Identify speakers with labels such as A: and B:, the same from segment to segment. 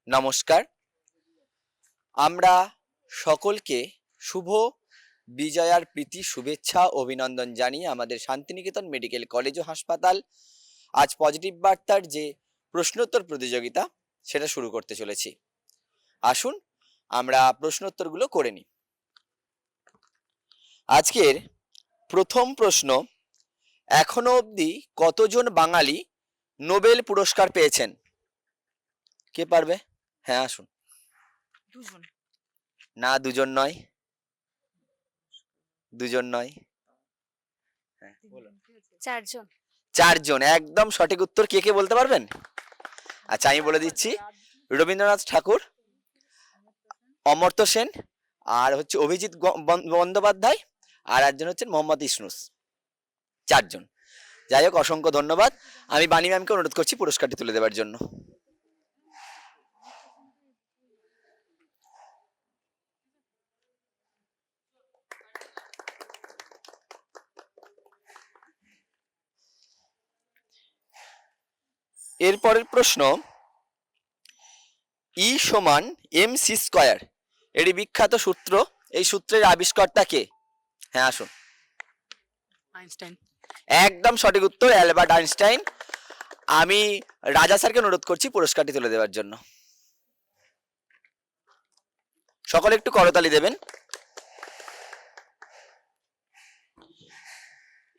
A: নমস্কার। আমরা সকলকে শুভ বিজয়ার প্রীতি শুভেচ্ছা অভিনন্দন জানিয়ে আমাদের শান্তিনিকেতন মেডিকেল কলেজ ও হাসপাতাল আজ পজিটিভ বার্তার যে প্রশ্নোত্তর প্রতিযোগিতা সেটা শুরু করতে চলেছি। আসুন আমরা প্রশ্নোত্তরগুলো করে নিই। আজকের প্রথম প্রশ্ন, এখনো অবধি কতজন বাঙালি নোবেল পুরস্কার পেয়েছেন? কে পারবে? হ্যাঁ আসুন।
B: দুজন।
A: না, দুজন নয়, দুজন নয়। হ্যাঁ বলুন।
B: চারজন।
A: চারজন, একদম সঠিক উত্তর। কে কে বলতে পারবেন? আচ্ছা আমি বলে দিচ্ছি, রবীন্দ্রনাথ ঠাকুর, অমর্ত্য সেন, আর হচ্ছে অভিজিৎ বন্দ্যোপাধ্যায়, আর একজন হচ্ছেন মোহাম্মদ ইসনুস। চারজন। যাই হোক, অসংখ্য ধন্যবাদ। আমি বাণী ম্যামকে অনুরোধ করছি পুরস্কারটি তুলে দেওয়ার জন্য। এরপরের প্রশ্ন, ই সমান এম সি স্কয়ার এটি বিখ্যাত সূত্র, এই সূত্রের আবিষ্কর্তা কে? হ্যাঁ আসুন।
B: আইনস্টাইন।
A: একদম সঠিক উত্তর, অ্যালবার্ট আইনস্টাইন। আমি রাজা স্যারকে অনুরোধ করছি পুরস্কারটি তুলে দেওয়ার জন্য। সকলে একটু করতালি দেবেন।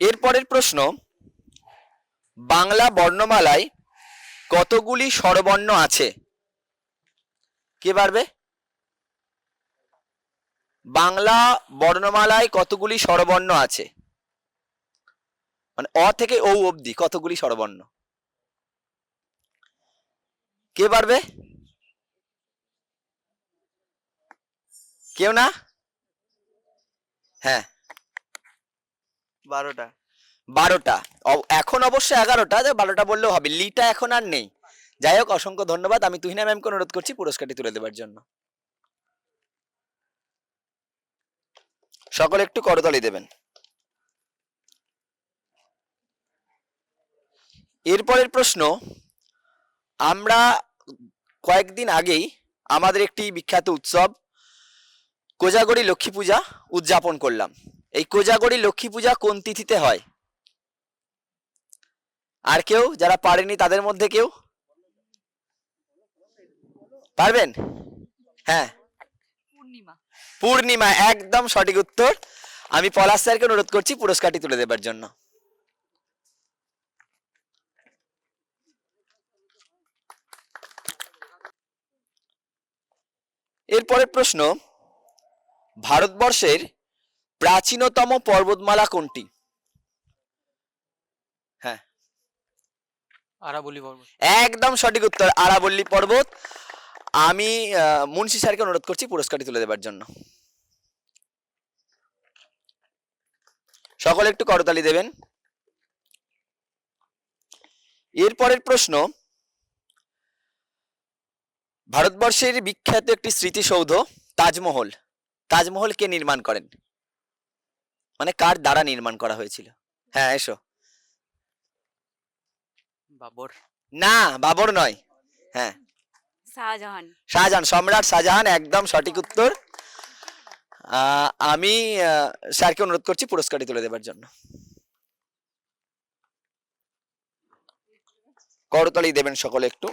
A: এরপরের প্রশ্ন, বাংলা বর্ণমালায় কতগুলি স্বরবর্ণ আছে? কে পারবে? বাংলা বর্ণমালায় কতগুলি স্বরবর্ণ আছে, মানে অ থেকে ও অবধি কতগুলি স্বরবর্ণ? কে পারবে? কেউ না? হ্যাঁ 12টা। 12টা, এখন অবশ্য 11টা, 12টা বললেও হবে, লিটা এখন আর নেই। যাই হোক, অসংখ্য ধন্যবাদ। আমি তুহিনা ম্যামকে অনুরোধ করছি পুরস্কারটি তুলে দেওয়ার জন্য। সকলে একটু করতালি দেবেন। এরপরের প্রশ্ন, আমরা কয়েকদিন আগেই আমাদের একটি বিখ্যাত উৎসব কোজাগরী লক্ষ্মী পূজা উদযাপন করলাম। এই কোজাগরী লক্ষ্মী পূজা কোন তিথিতে হয়? আর কেউ যারা পারেনি তাদের মধ্যে কেউ পারবেন? হ্যাঁ
B: পূর্ণিমা।
A: পূর্ণিমা, একদম সঠিক উত্তর। আমি পলাশ স্যারকে অনুরোধ করছি পুরস্কারটি তুলে দেবার জন্য। এরপরের প্রশ্ন, ভারতবর্ষের প্রাচীনতম পর্বতমালা কোনটি? হ্যাঁ
B: আরাবল্লী পর্বত।
A: একদম সঠিক উত্তর, আরাবল্লী পর্বত। আমি মুন্সি স্যারকে অনুরোধ করছি পুরস্কারটি তুলে দেবার জন্য। সকলে একটু করতালি দেবেন। এরপরের প্রশ্ন, ভারতবর্ষের বিখ্যাত একটি স্মৃতিসৌধ তাজমহল, তাজমহল কে নির্মাণ করেন, মানে কার দ্বারা নির্মাণ করা হয়েছিল? হ্যাঁ এসো।
B: বাবর।
A: না, বাবর নয়। হ্যাঁ
B: শাহজাহান।
A: শাহজাহান, সম্রাট শাহজাহান, একদম সঠিক উত্তর। আমি স্যারকে অনুরোধ করছি পুরস্কারটি তুলে দেবার জন্য। করতালি দেবেন সকলে একটু।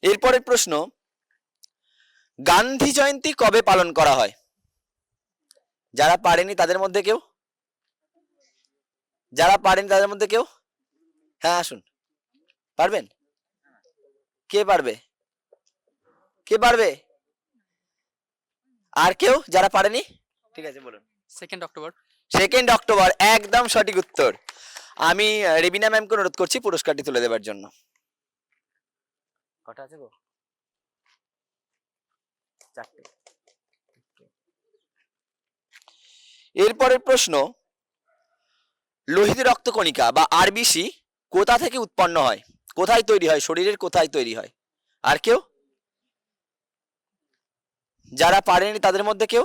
A: এরপরের প্রশ্ন, গান্ধী জয়ন্তী কবে পালন করা হয়? যারা পারেনি তাদের মধ্যে কেউ? যারা পারেনি তাদের মধ্যে কেউ? হ্যাঁ আসুন। পারবেন? কে পারবে? কে পারবে? আর কেউ যারা পারেনি? ঠিক আছে বলুন।
B: 2 অক্টোবর।
A: 2 অক্টোবর, একদম সঠিক উত্তর। আমি রেবিনা ম্যামকে অনুরোধ করছি পুরস্কারটি তুলে দেবার জন্য। কটা আছে গো? 4টে। এরপরের প্রশ্ন, লোহিত রক্তকণিকা বা আরবিসি কোথা থেকে উৎপন্ন হয়, কোথায় তৈরি হয়, শরীরের কোথায় তৈরি হয়? আর কেউ? যারা পারেনি তাদের মধ্যে কেউ?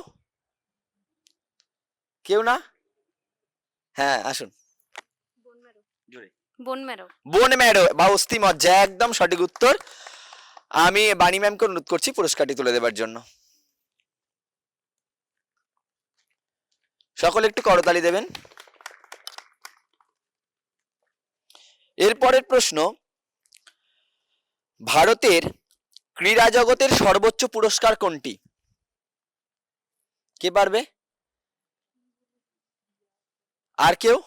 A: কেউ না? হ্যাঁ আসুন।
C: বোন মেরো।
A: বোন ম্যারো বা অস্থি মজ্জা, একদম সঠিক উত্তর। আমি বাণী ম্যামকে অনুরোধ করছি পুরস্কারটি তুলে দেবার জন্য। সকলে একটু করতালি দেবেন। এরপরের প্রশ্ন, ভারতের ক্রীড়া জগতের সর্বোচ্চ পুরস্কার কোনটি? কে পারবে? আর কেউ?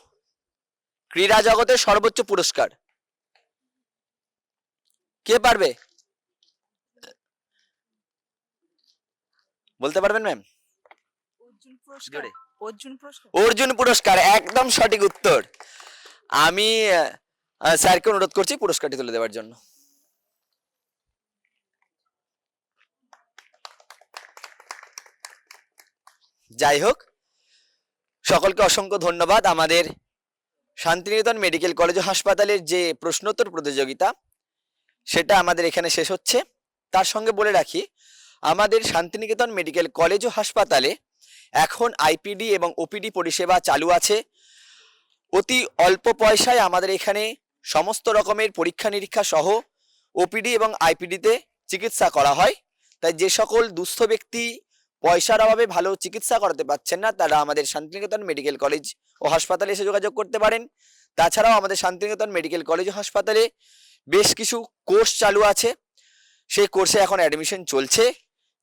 A: ক্রীড়া জগতের সর্বোচ্চ পুরস্কার কে পারবে? বলতে পারবেন ম্যাম? জোরে। অর্জুন পুরস্কার, একদম সঠিক উত্তর। আমি স্যারকে অনুরোধ করছি পুরস্কারটি তুলে দেওয়ার জন্য। যাই হোক, সকলকে অসংখ্য ধন্যবাদ। আমাদের শান্তিনিকেতন মেডিকেল কলেজ ও হাসপাতালের যে প্রশ্নোত্তর প্রতিযোগিতা, সেটা আমাদের এখানে শেষ হচ্ছে। তার সঙ্গে বলে রাখি, আমাদের শান্তিনিকেতন মেডিকেল কলেজ ও হাসপাতালে এখন আইপিডি এবং ওপিডি পরিষেবা চালু আছে। অতি অল্প পয়সায় আমাদের এখানে সমস্ত রকমের পরীক্ষা নিরীক্ষা সহ ওপিডি এবং আইপিডিতে চিকিৎসা করা হয়। তাই যে সকল দুস্থ ব্যক্তি পয়সার অভাবে ভালো চিকিৎসা করাতে পারছেন না, তারা আমাদের শান্তিনিকেতন মেডিকেল কলেজ ও হাসপাতালে এসে যোগাযোগ করতে পারেন। তাছাড়াও আমাদের শান্তিনিকেতন মেডিকেল কলেজ ও হাসপাতালে বেশ কিছু কোর্স চালু আছে, সেই কোর্সে এখন অ্যাডমিশন চলছে।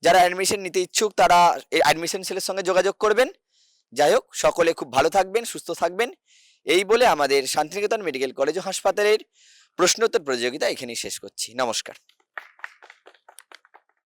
A: যারা অ্যাডমিশন নিতে ইচ্ছুক তারা এই অ্যাডমিশন সেলের সঙ্গে যোগাযোগ করবেন। যাই হোক, সকলে খুব ভালো থাকবেন, সুস্থ থাকবেন, এই বলে আমাদের শান্তিনিকেতন মেডিকেল কলেজ ও হাসপাতালের প্রশ্নোত্তর প্রতিযোগিতা এখানেই শেষ করছি। নমস্কার।